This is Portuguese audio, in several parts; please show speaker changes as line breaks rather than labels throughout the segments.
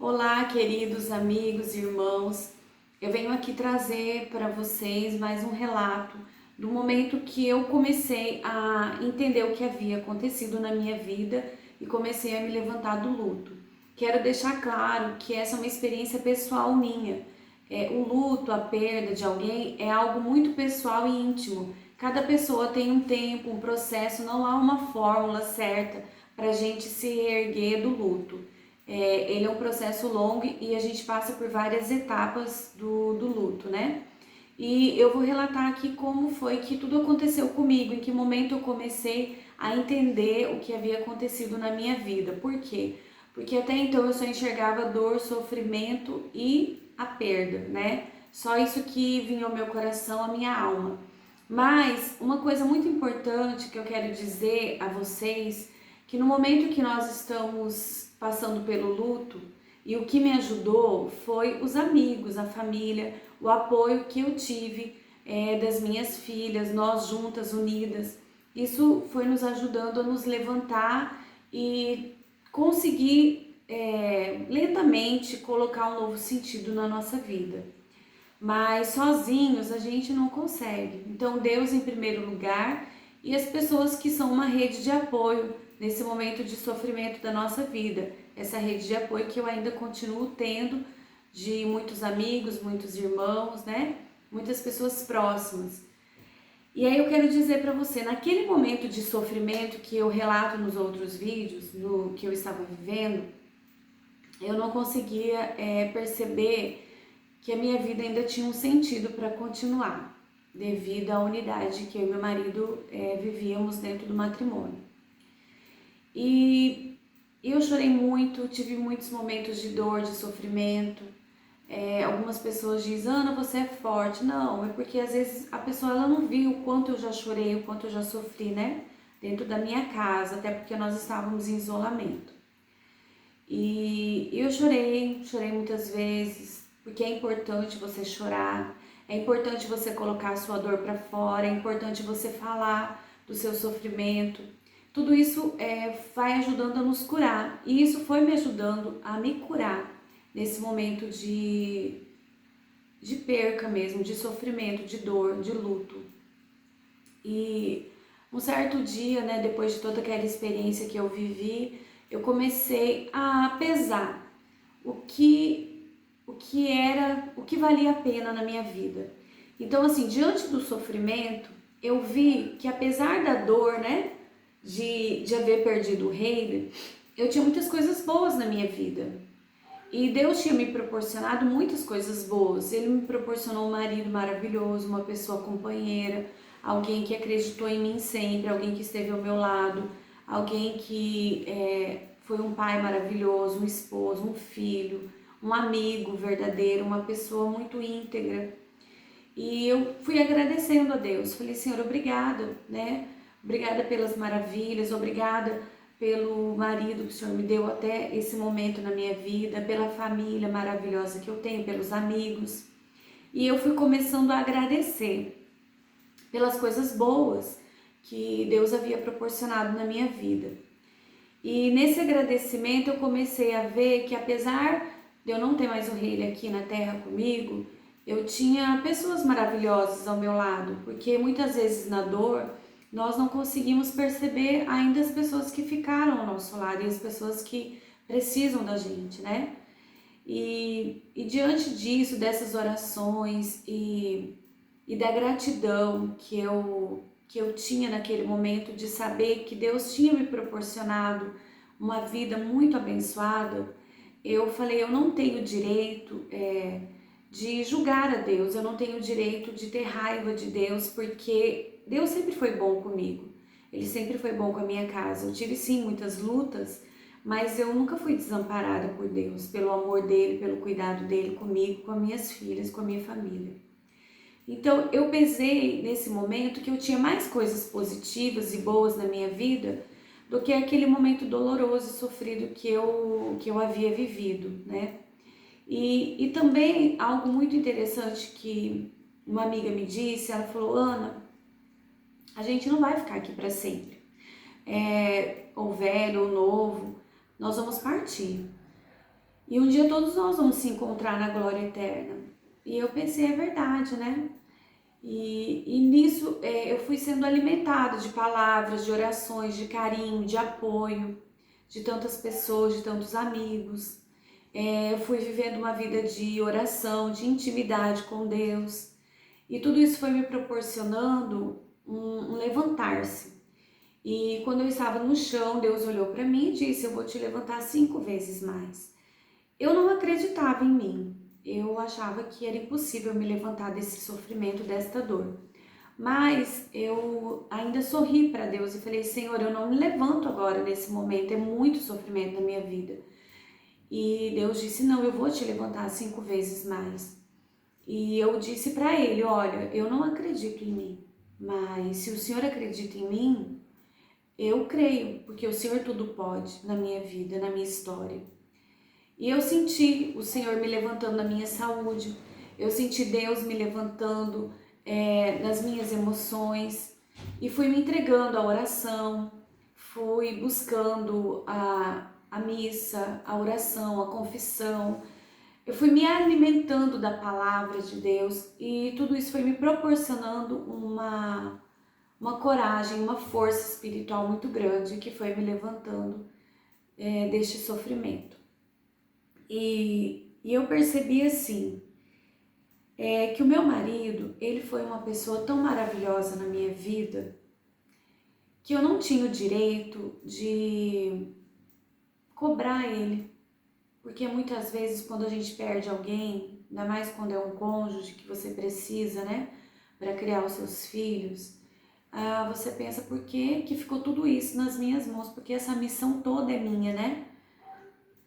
Olá, queridos amigos e irmãos. Eu venho aqui trazer para vocês mais um relato do momento que eu comecei a entender o que havia acontecido na minha vida e comecei a me levantar do luto. Quero deixar claro que essa é uma experiência pessoal minha. O luto, a perda de alguém é algo muito pessoal e íntimo. Cada pessoa tem um tempo, um processo, não há uma fórmula certa para a gente se reerguer do luto. Ele é um processo longo e a gente passa por várias etapas do luto, né? E eu vou relatar aqui como foi que tudo aconteceu comigo, em que momento eu comecei a entender o que havia acontecido na minha vida. Por quê? Porque até então eu só enxergava dor, sofrimento e a perda, né? Só isso que vinha ao meu coração, a minha alma. Mas uma coisa muito importante que eu quero dizer a vocês, que no momento que nós estamos passando pelo luto, e o que me ajudou foi os amigos, a família, o apoio que eu tive das minhas filhas, nós juntas, unidas. Isso foi nos ajudando a nos levantar e conseguir lentamente colocar um novo sentido na nossa vida. Mas sozinhos a gente não consegue. Então, Deus em primeiro lugar e as pessoas que são uma rede de apoio nesse momento de sofrimento da nossa vida. Essa rede de apoio que eu ainda continuo tendo, de muitos amigos, muitos irmãos, né? Muitas pessoas próximas. E aí eu quero dizer para você, naquele momento de sofrimento que eu relato nos outros vídeos, no que eu estava vivendo, eu não conseguia perceber que a minha vida ainda tinha um sentido para continuar, devido à unidade que eu e meu marido vivíamos dentro do matrimônio. E eu chorei muito, tive muitos momentos de dor, de sofrimento. Algumas pessoas dizem, Ana, você é forte. Não, é porque às vezes a pessoa ela não viu o quanto eu já chorei, o quanto eu já sofri, né? Dentro da minha casa, até porque nós estávamos em isolamento. E eu chorei muitas vezes, porque é importante você chorar, é importante você colocar a sua dor para fora, é importante você falar do seu sofrimento. Tudo isso vai ajudando a nos curar, e isso foi me ajudando a me curar nesse momento de perca mesmo, de sofrimento, de dor, de luto. E um certo dia, né, depois de toda aquela experiência que eu vivi, eu comecei a pesar o que valia a pena na minha vida. Então, assim, diante do sofrimento, eu vi que apesar da dor, né, de haver perdido o rei, eu tinha muitas coisas boas na minha vida. E Deus tinha me proporcionado muitas coisas boas. Ele me proporcionou um marido maravilhoso, uma pessoa companheira, alguém que acreditou em mim sempre, alguém que esteve ao meu lado, alguém que foi um pai maravilhoso, um esposo, um filho, um amigo verdadeiro, uma pessoa muito íntegra. E eu fui agradecendo a Deus. Falei, Senhor, obrigada, né? Obrigada pelas maravilhas, obrigada pelo marido que o Senhor me deu até esse momento na minha vida, pela família maravilhosa que eu tenho, pelos amigos. E eu fui começando a agradecer pelas coisas boas que Deus havia proporcionado na minha vida. E nesse agradecimento eu comecei a ver que apesar de eu não ter mais o rei aqui na terra comigo, eu tinha pessoas maravilhosas ao meu lado, porque muitas vezes na dor nós não conseguimos perceber ainda as pessoas que ficaram ao nosso lado e as pessoas que precisam da gente, né? E diante disso, dessas orações e da gratidão que eu tinha naquele momento de saber que Deus tinha me proporcionado uma vida muito abençoada, eu falei, eu não tenho direito de julgar a Deus, eu não tenho direito de ter raiva de Deus, porque Deus sempre foi bom comigo, Ele sempre foi bom com a minha casa. Eu tive sim muitas lutas, mas eu nunca fui desamparada por Deus, pelo amor dEle, pelo cuidado dEle comigo, com as minhas filhas, com a minha família. Então eu pensei nesse momento que eu tinha mais coisas positivas e boas na minha vida do que aquele momento doloroso e sofrido que eu havia vivido, né? E também algo muito interessante que uma amiga me disse, ela falou, Ana, a gente não vai ficar aqui para sempre. Ou velho ou novo, nós vamos partir. E um dia todos nós vamos se encontrar na glória eterna. E eu pensei, é verdade, né? E nisso eu fui sendo alimentada de palavras, de orações, de carinho, de apoio, de tantas pessoas, de tantos amigos. Eu fui vivendo uma vida de oração, de intimidade com Deus. E tudo isso foi me proporcionando um levantar-se. E quando eu estava no chão, Deus olhou para mim e disse: Eu vou te levantar 5 vezes mais. Eu não acreditava em mim. Eu achava que era impossível me levantar desse sofrimento, desta dor. Mas eu ainda sorri para Deus e falei: Senhor, eu não me levanto agora nesse momento, é muito sofrimento na minha vida. E Deus disse: Não, eu vou te levantar 5 vezes mais. E eu disse para ele: Olha, eu não acredito em mim, mas se o Senhor acredita em mim, eu creio, porque o Senhor tudo pode na minha vida, na minha história. E eu senti o Senhor me levantando na minha saúde, eu senti Deus me levantando nas minhas emoções e fui me entregando à oração, fui buscando a missa, a oração, a confissão. Eu fui me alimentando da palavra de Deus e tudo isso foi me proporcionando uma coragem, uma força espiritual muito grande que foi me levantando deste sofrimento. E eu percebi assim, que o meu marido, ele foi uma pessoa tão maravilhosa na minha vida que eu não tinha o direito de cobrar ele. Porque muitas vezes quando a gente perde alguém, ainda mais quando é um cônjuge que você precisa, né, para criar os seus filhos, você pensa, por que ficou tudo isso nas minhas mãos? Porque essa missão toda é minha, né?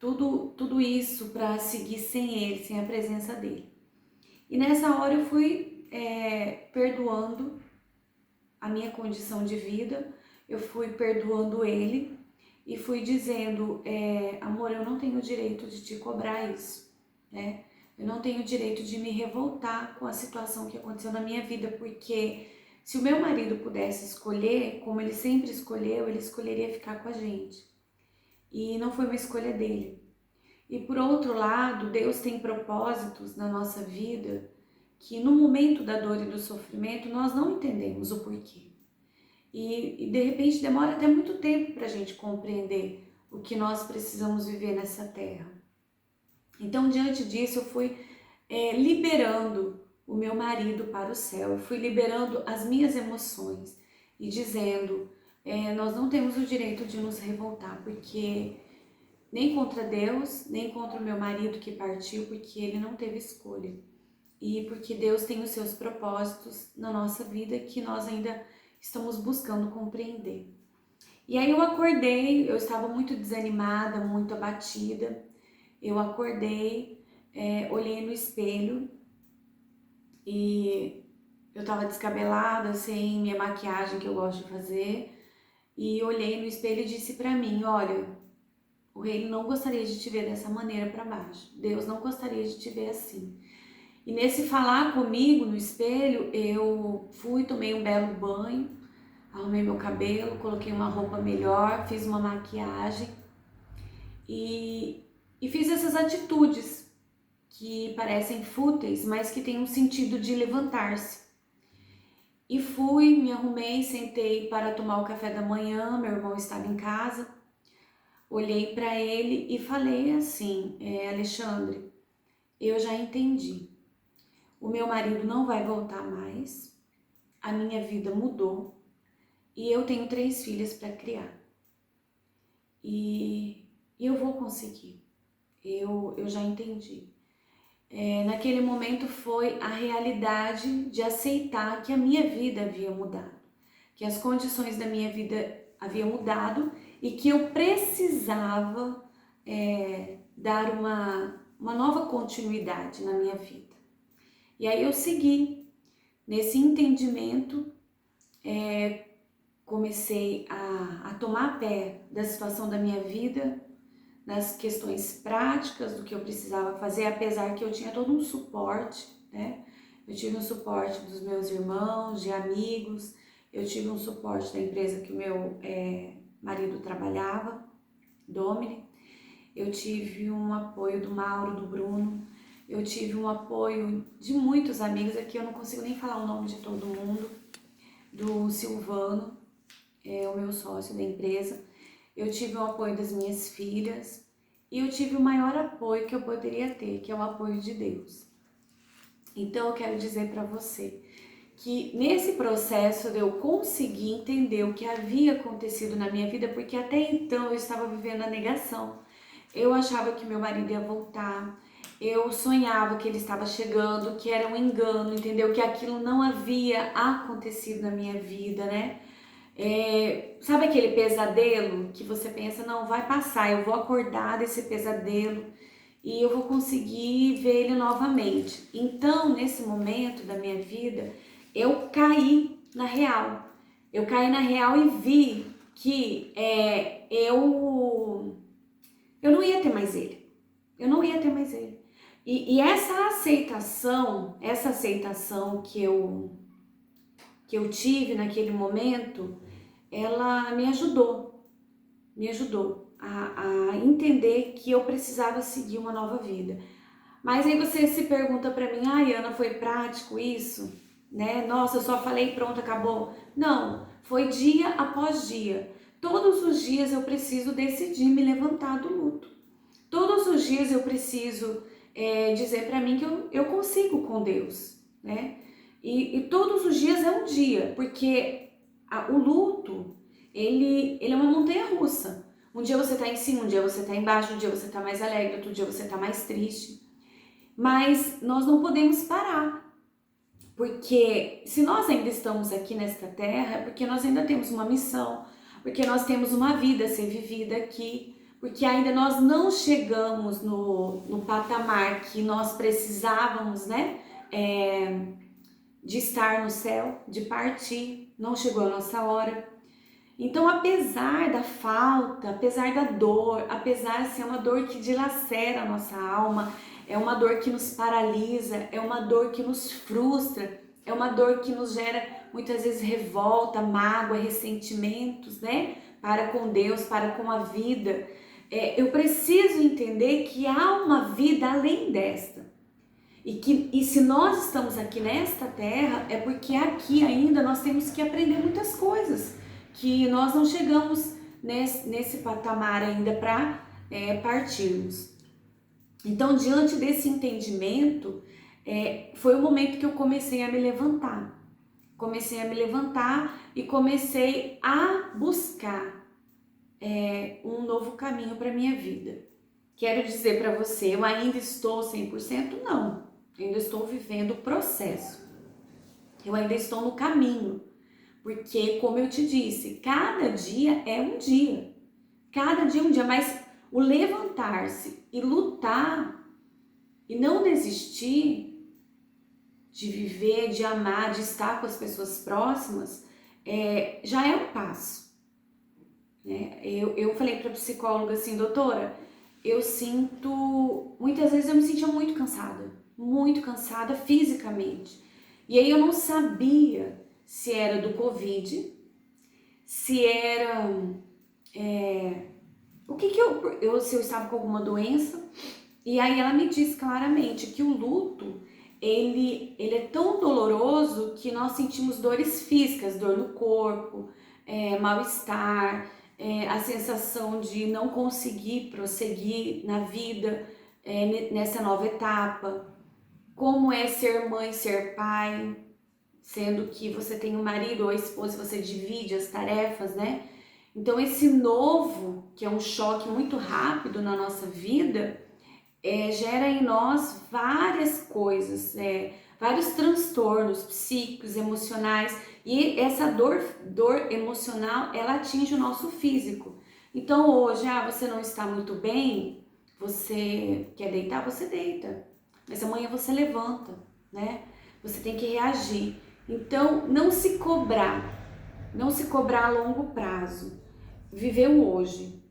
Tudo isso para seguir sem ele, sem a presença dele. E nessa hora eu fui perdoando a minha condição de vida, eu fui perdoando ele e fui dizendo, amor, eu não tenho o direito de te cobrar isso, né? Eu não tenho o direito de me revoltar com a situação que aconteceu na minha vida, porque se o meu marido pudesse escolher, como ele sempre escolheu, ele escolheria ficar com a gente. E não foi uma escolha dele. E por outro lado, Deus tem propósitos na nossa vida que no momento da dor e do sofrimento nós não entendemos o porquê. E de repente demora até muito tempo para a gente compreender o que nós precisamos viver nessa terra. Então, diante disso, eu fui liberando o meu marido para o céu, eu fui liberando as minhas emoções e dizendo, nós não temos o direito de nos revoltar, porque nem contra Deus, nem contra o meu marido que partiu, porque ele não teve escolha. E porque Deus tem os seus propósitos na nossa vida que nós ainda estamos buscando compreender. E aí eu acordei, eu estava muito desanimada, muito abatida. Eu acordei, olhei no espelho e eu estava descabelada, sem minha maquiagem que eu gosto de fazer. E olhei no espelho e disse para mim, olha, o rei não gostaria de te ver dessa maneira para baixo. Deus não gostaria de te ver assim. E nesse falar comigo no espelho, eu fui, tomei um belo banho, arrumei meu cabelo, coloquei uma roupa melhor, fiz uma maquiagem e fiz essas atitudes que parecem fúteis, mas que têm um sentido de levantar-se. E fui, me arrumei, sentei para tomar o café da manhã, meu irmão estava em casa, olhei para ele e falei assim, Alexandre, eu já entendi. O meu marido não vai voltar mais, a minha vida mudou e eu tenho 3 filhas para criar. E eu vou conseguir, eu já entendi. Naquele momento foi a realidade de aceitar que a minha vida havia mudado, que as condições da minha vida haviam mudado e que eu precisava dar uma nova continuidade na minha vida. E aí eu segui nesse entendimento, comecei a tomar pé da situação da minha vida, das questões práticas do que eu precisava fazer, apesar que eu tinha todo um suporte, né? Eu tive um suporte dos meus irmãos, de amigos, eu tive um suporte da empresa que o meu marido trabalhava, Domini. eu tive um apoio do Mauro, do Bruno, eu tive um apoio de muitos amigos, aqui eu não consigo nem falar o nome de todo mundo, do Silvano, o meu sócio da empresa, eu tive o apoio das minhas filhas e eu tive o maior apoio que eu poderia ter, que é o apoio de Deus. Então eu quero dizer para você que nesse processo de eu conseguir entender o que havia acontecido na minha vida, porque até então eu estava vivendo a negação. Eu achava que meu marido ia voltar, eu sonhava que ele estava chegando, que era um engano, entendeu? Que aquilo não havia acontecido na minha vida, né? Sabe aquele pesadelo que você pensa, não, vai passar, eu vou acordar desse pesadelo e eu vou conseguir ver ele novamente. Então, nesse momento da minha vida, eu caí na real. Eu caí na real e vi que eu não ia ter mais ele. Eu não ia ter mais ele. E essa aceitação que eu tive naquele momento, ela me ajudou a entender que eu precisava seguir uma nova vida. Mas aí você se pergunta pra mim, ai Ana, foi prático isso? Né? Nossa, eu só falei pronto, acabou. Não, foi dia após dia. Todos os dias eu preciso decidir me levantar do luto. Todos os dias eu preciso dizer pra mim que eu consigo com Deus, né? E todos os dias é um dia, porque o luto, ele é uma montanha russa. Um dia você tá em cima, um dia você tá embaixo, um dia você tá mais alegre, outro dia você tá mais triste. Mas nós não podemos parar, porque se nós ainda estamos aqui nesta terra, é porque nós ainda temos uma missão, porque nós temos uma vida a ser vivida aqui, porque ainda nós não chegamos no patamar que nós precisávamos, né? De estar no céu, de partir, não chegou a nossa hora. Então, apesar da falta, apesar da dor, apesar de ser uma dor que dilacera a nossa alma, é uma dor que nos paralisa, é uma dor que nos frustra, é uma dor que nos gera muitas vezes revolta, mágoa, ressentimentos, né? Para com Deus, para com a vida. Eu preciso entender que há uma vida além desta. E se nós estamos aqui nesta terra, é porque aqui ainda nós temos que aprender muitas coisas, que nós não chegamos nesse patamar ainda para partirmos. Então, diante desse entendimento, foi o momento que eu comecei a me levantar. Comecei a me levantar e comecei a buscar um novo caminho para minha vida. Quero dizer para você, eu ainda estou 100%? Não. Eu ainda estou vivendo o processo. Eu ainda estou no caminho. Porque, como eu te disse, cada dia é um dia. Cada dia é um dia. Mas o levantar-se e lutar e não desistir de viver, de amar, de estar com as pessoas próximas, já é um passo. Né? Eu falei para a psicóloga assim, doutora, eu sinto, muitas vezes eu me sentia muito cansada fisicamente. E aí eu não sabia se era do Covid, se era, se eu estava com alguma doença. E aí ela me disse claramente que o luto, ele é tão doloroso que nós sentimos dores físicas, dor no corpo, mal-estar, a sensação de não conseguir prosseguir na vida, nessa nova etapa. Como é ser mãe, ser pai, sendo que você tem um marido ou esposa, você divide as tarefas, né? Então esse novo, que é um choque muito rápido na nossa vida, gera em nós várias coisas, vários transtornos psíquicos, emocionais, e essa dor emocional, ela atinge o nosso físico. Então hoje, você não está muito bem, você quer deitar, você deita, mas amanhã você levanta, né? Você tem que reagir. Então não se cobrar a longo prazo, viver o hoje.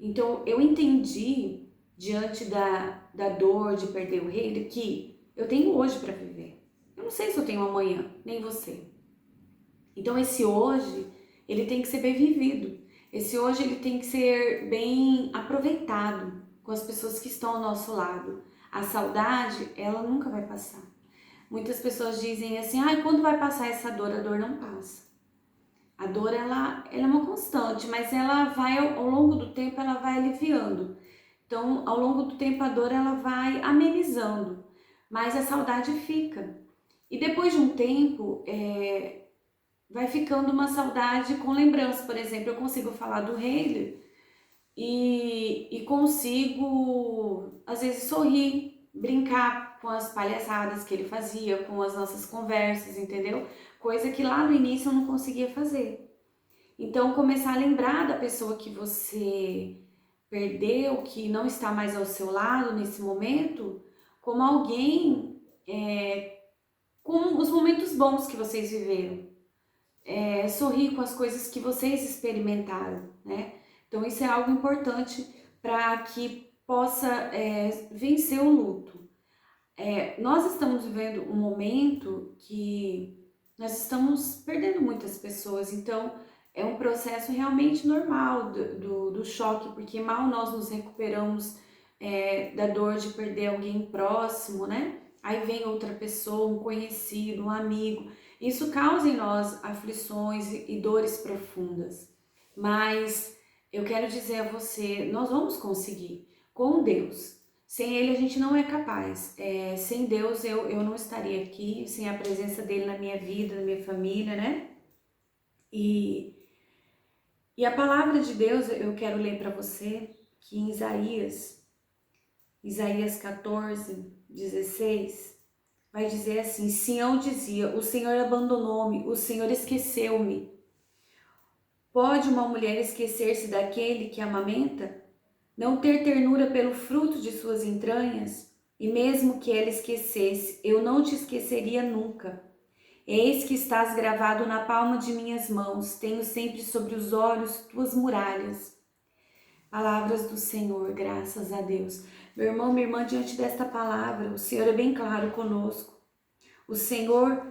Então eu entendi, diante da dor de perder o rei, que eu tenho hoje para viver. Eu não sei se eu tenho amanhã, nem você. Então esse hoje, ele tem que ser bem vivido. Esse hoje, ele tem que ser bem aproveitado. com as pessoas que estão ao nosso lado. A saudade, ela nunca vai passar. Muitas pessoas dizem assim, quando vai passar essa dor? A dor não passa. A dor, ela é uma constante, mas ela vai, ao longo do tempo, ela vai aliviando. Então, ao longo do tempo, a dor, ela vai amenizando, mas a saudade fica. E depois de um tempo, vai ficando uma saudade com lembrança. Por exemplo, eu consigo falar do Rei e consigo, às vezes, sorrir, brincar com as palhaçadas que ele fazia, com as nossas conversas, entendeu? Coisa que lá no início eu não conseguia fazer. Então, começar a lembrar da pessoa que você perdeu, que não está mais ao seu lado nesse momento, como alguém, com os momentos bons que vocês viveram. Sorrir com as coisas que vocês experimentaram, né? Então isso é algo importante para que possa vencer o luto. Nós estamos vivendo um momento que nós estamos perdendo muitas pessoas, então é um processo realmente normal do choque, porque mal nós nos recuperamos da dor de perder alguém próximo, né? Aí vem outra pessoa, um conhecido, um amigo. Isso causa em nós aflições e dores profundas. Mas eu quero dizer a você, nós vamos conseguir com Deus. Sem Ele a gente não é capaz. Sem Deus eu não estaria aqui, sem a presença dele na minha vida, na minha família, né? E a palavra de Deus eu quero ler para você que em Isaías 14, 16, vai dizer assim: Sião dizia, o Senhor abandonou-me, o Senhor esqueceu-me. Pode uma mulher esquecer-se daquele que amamenta? Não ter ternura pelo fruto de suas entranhas? E mesmo que ela esquecesse, eu não te esqueceria nunca. Eis que estás gravado na palma de minhas mãos, tenho sempre sobre os olhos tuas muralhas. Palavras do Senhor, graças a Deus. Meu irmão, minha irmã, diante desta palavra, o Senhor é bem claro conosco. O Senhor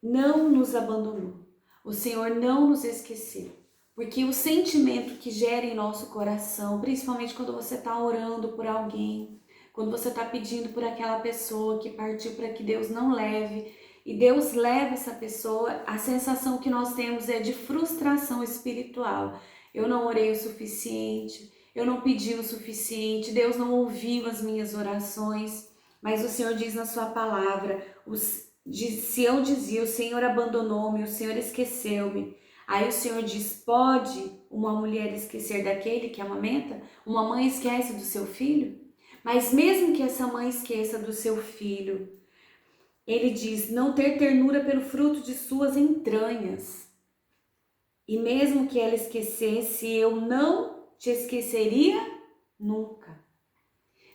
não nos abandonou. O Senhor não nos esqueceu. Porque o sentimento que gera em nosso coração, principalmente quando você está orando por alguém, quando você está pedindo por aquela pessoa que partiu para que Deus não leve, e Deus leva essa pessoa, a sensação que nós temos é de frustração espiritual. Eu não orei o suficiente, eu não pedi o suficiente, Deus não ouviu as minhas orações, mas o Senhor diz na sua palavra, se eu dizia, o Senhor abandonou-me, o Senhor esqueceu-me. Aí o Senhor diz, pode uma mulher esquecer daquele que amamenta? Uma mãe esquece do seu filho? Mas mesmo que essa mãe esqueça do seu filho, ele diz, não ter ternura pelo fruto de suas entranhas. E mesmo que ela esquecesse, eu não te esqueceria nunca.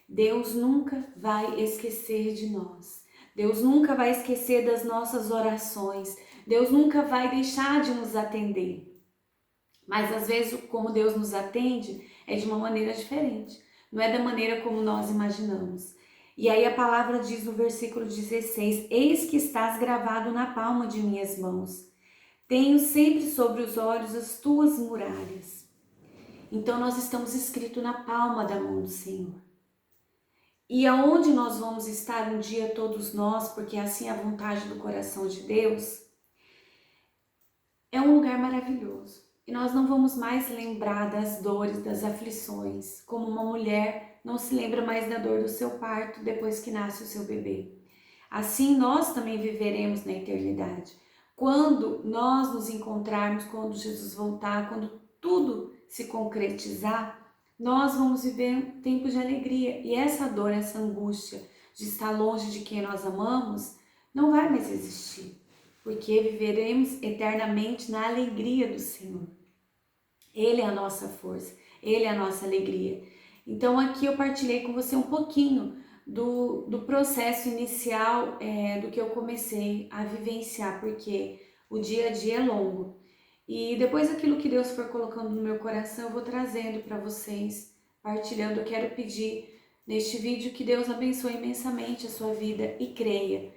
Deus nunca vai esquecer de nós. Deus nunca vai esquecer das nossas orações. Deus nunca vai deixar de nos atender. Mas às vezes como Deus nos atende é de uma maneira diferente. Não é da maneira como nós imaginamos. E aí a palavra diz no versículo 16, eis que estás gravado na palma de minhas mãos. Tenho sempre sobre os olhos as tuas muralhas. Então nós estamos escritos na palma da mão do Senhor. E aonde nós vamos estar um dia todos nós, porque assim é a vontade do coração de Deus, é um lugar maravilhoso. E nós não vamos mais lembrar das dores, das aflições, como uma mulher não se lembra mais da dor do seu parto depois que nasce o seu bebê. Assim nós também viveremos na eternidade. Quando nós nos encontrarmos, quando Jesus voltar, quando tudo se concretizar, nós vamos viver um tempo de alegria. E essa dor, essa angústia de estar longe de quem nós amamos, não vai mais existir. Porque viveremos eternamente na alegria do Senhor. Ele é a nossa força, Ele é a nossa alegria. Então aqui eu partilhei com você um pouquinho do processo inicial do que eu comecei a vivenciar, porque o dia a dia é longo. E depois aquilo que Deus for colocando no meu coração, eu vou trazendo para vocês, partilhando. Eu quero pedir neste vídeo que Deus abençoe imensamente a sua vida e creia,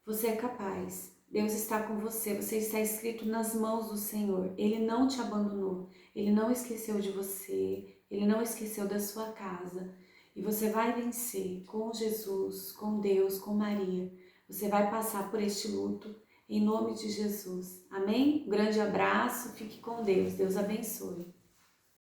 você é capaz. Deus está com você, você está escrito nas mãos do Senhor. Ele não te abandonou, Ele não esqueceu de você, Ele não esqueceu da sua casa. E você vai vencer com Jesus, com Deus, com Maria. Você vai passar por este luto em nome de Jesus. Amém? Um grande abraço, fique com Deus. Deus abençoe.